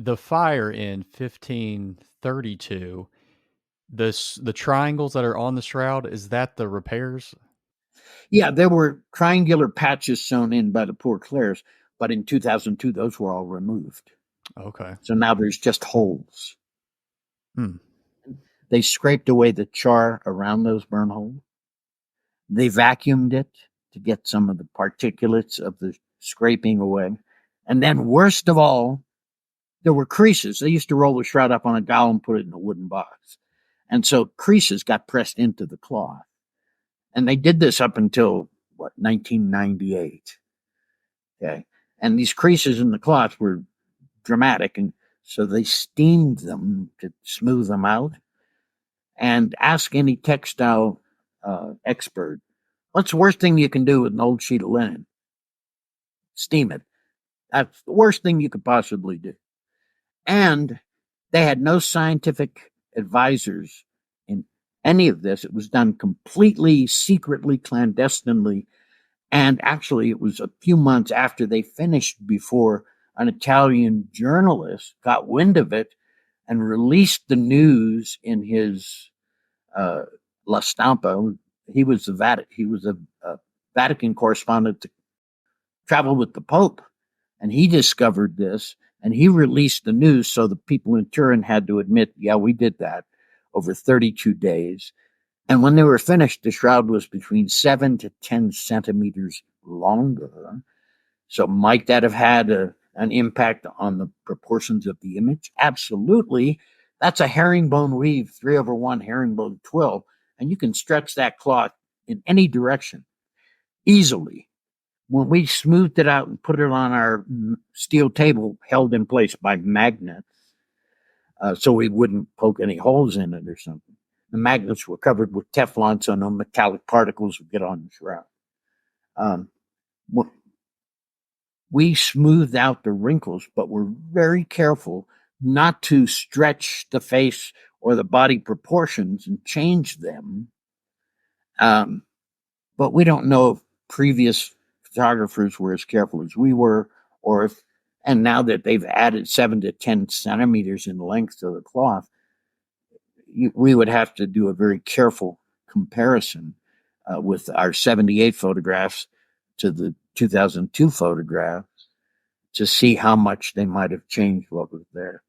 The fire in 1532, the triangles that are on the shroud, is that the repairs? Yeah, there were triangular patches sewn in by the poor Clares, but in 2002, those were all removed. Okay. So now there's just holes. Hmm. They scraped away the char around those burn holes. They vacuumed it to get some of the particulates of the scraping away. And then, worst of all, there were creases. They used to roll the shroud up on a dowel and put it in a wooden box. And so creases got pressed into the cloth. And they did this up until, 1998. Okay. And these creases in the cloth were dramatic. And so they steamed them to smooth them out. And ask any textile expert, what's the worst thing you can do with an old sheet of linen? Steam it. That's the worst thing you could possibly do. And they had no scientific advisors in any of this. It was done completely secretly, clandestinely. And actually, it was a few months after they finished before an Italian journalist got wind of it and released the news in his La Stampa. He was a Vatican correspondent that traveled with the Pope, and he discovered this, and he released the news. So the people in Turin had to admit, yeah, we did that over 32 days. And when they were finished, the shroud was between 7 to 10 centimeters longer. So might that have had an impact on the proportions of the image? Absolutely. That's a herringbone weave, 3/1 herringbone twill, and you can stretch that cloth in any direction easily. When we smoothed it out and put it on our steel table held in place by magnets, so we wouldn't poke any holes in it or something. The magnets were covered with Teflon so no metallic particles would get on the shroud. Um, we smoothed out the wrinkles, but we're very careful not to stretch the face or the body proportions and change them. But we don't know if previous photographers were as careful as we were, or if, and now that they've added 7 to 10 centimeters in length to the cloth, we would have to do a very careful comparison with our 78 photographs to the 2002 photographs to see how much they might have changed what was there.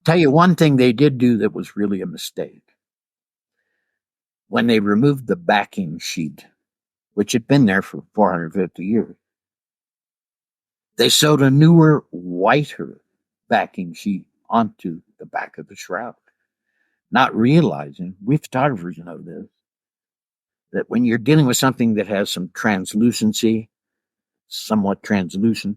Tell you one thing they did do that was really a mistake. When they removed the backing sheet, which had been there for 450 years, they sewed a newer, whiter backing sheet onto the back of the shroud, not realizing, we photographers know this, that when you're dealing with something that has some translucency, somewhat translucent,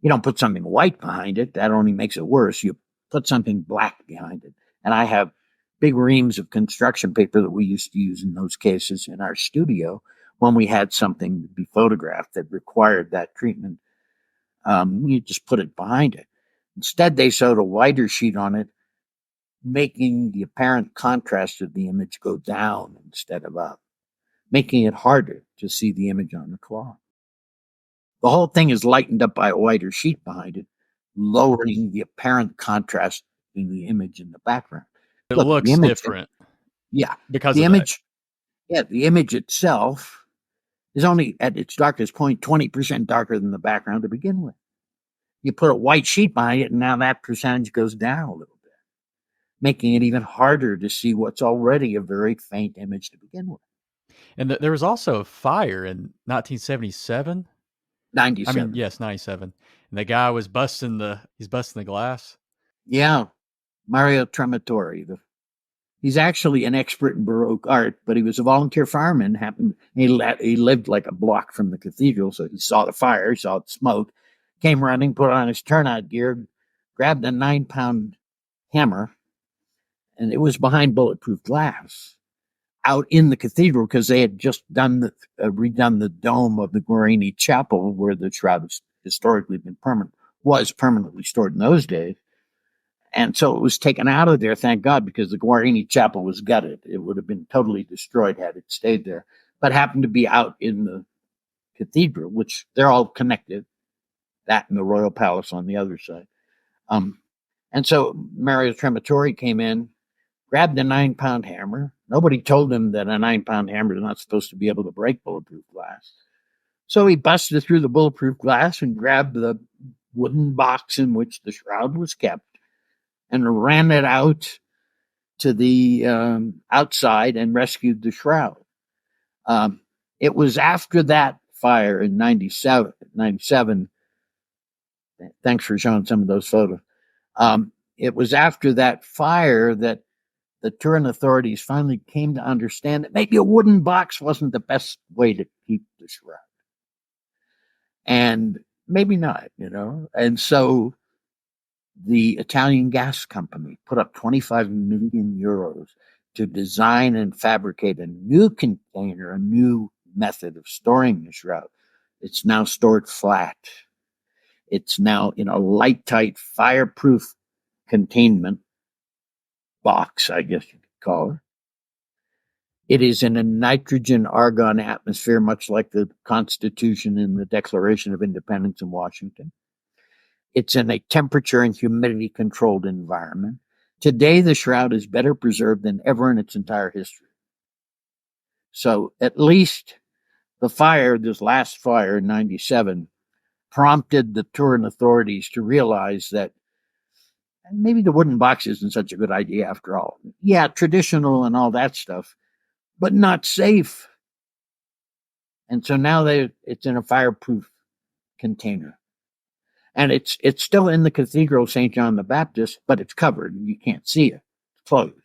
you don't put something white behind it. That only makes it worse. You put something black behind it. And I have big reams of construction paper that we used to use in those cases in our studio when we had something to be photographed that required that treatment. You just put it behind it. Instead, they sewed a whiter sheet on it, making the apparent contrast of the image go down instead of up, making it harder to see the image on the cloth. The whole thing is lightened up by a whiter sheet behind it, lowering the apparent contrast in the image in the background. It Look, the looks image, different yeah, because the of that. image, yeah, the image itself is only at its darkest point 20% darker than the background to begin with. You put a white sheet behind it, and now that percentage goes down a little bit, making it even harder to see what's already a very faint image to begin with. And there was also a fire in 1977. I mean, 97. yes, 97. And the guy was he's busting the glass. Yeah, Mario Trematore. He's actually an expert in Baroque art, but he was a volunteer fireman. He lived like a block from the cathedral, so he saw the fire, he saw the smoke, came running, put on his turnout gear, grabbed a 9-pound hammer, and it was behind bulletproof glass out in the cathedral because they had just redone the dome of the Guarini Chapel where the shroud has historically been was permanently stored in those days. And so it was taken out of there, thank God, because the Guarini Chapel was gutted. It would have been totally destroyed had it stayed there, but happened to be out in the cathedral, which they're all connected. that and the royal palace on the other side. And so Mario Trematore came in, grabbed a 9-pound hammer. Nobody told him that a 9-pound hammer is not supposed to be able to break bulletproof glass. So he busted through the bulletproof glass and grabbed the wooden box in which the shroud was kept and ran it out to the outside and rescued the shroud. It was after that fire in 97. Thanks for showing some of those photos. It was after that fire that the Turin authorities finally came to understand that maybe a wooden box wasn't the best way to keep the shroud. And maybe not, And so the Italian gas company put up 25 million euros to design and fabricate a new container, a new method of storing the shroud. It's now stored flat. It's now in a light, tight, fireproof containment box, I guess you could call it. It is in a nitrogen argon atmosphere, much like the Constitution and the Declaration of Independence in Washington. It's in a temperature and humidity controlled environment. Today, the shroud is better preserved than ever in its entire history. So at least the fire, this last fire in 97, prompted the Turin authorities to realize that maybe the wooden box isn't such a good idea after all. Yeah, traditional and all that stuff, but not safe. And so now it's in a fireproof container. And it's still in the Cathedral of St. John the Baptist, but it's covered. You can't see it. It's closed.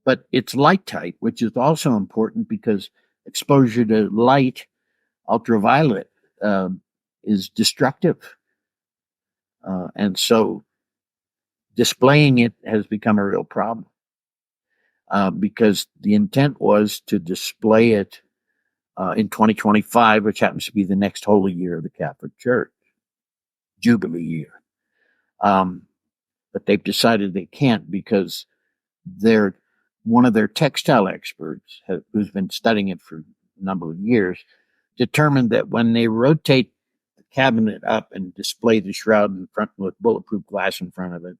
But it's light tight, which is also important because exposure to light, ultraviolet, is destructive. And so displaying it has become a real problem because the intent was to display it in 2025, which happens to be the next holy year of the Catholic Church, Jubilee year. But they've decided they can't because one of their textile experts, who's been studying it for a number of years, determined that when they rotate the cabinet up and display the shroud in front with bulletproof glass in front of it,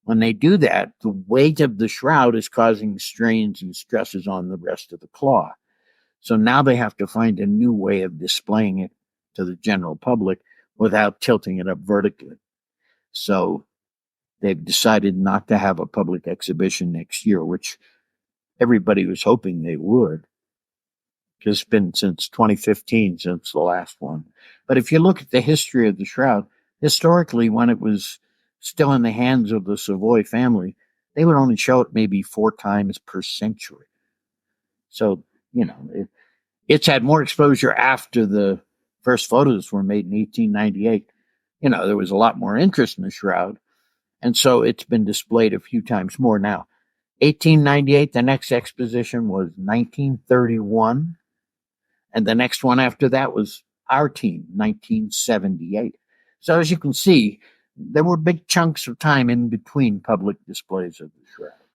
when they do that, the weight of the shroud is causing strains and stresses on the rest of the cloth. So now they have to find a new way of displaying it to the general public without tilting it up vertically. So they've decided not to have a public exhibition next year, which everybody was hoping they would. It's been since 2015 since the last one. But if you look at the history of the shroud, historically, when it was still in the hands of the Savoy family, they would only show it maybe 4 times per century. So, it's had more exposure after the first photos were made in 1898. There was a lot more interest in the shroud. And so it's been displayed a few times more now. 1898, the next exposition was 1931. And the next one after that was our team, 1978. So as you can see, there were big chunks of time in between public displays of the shroud.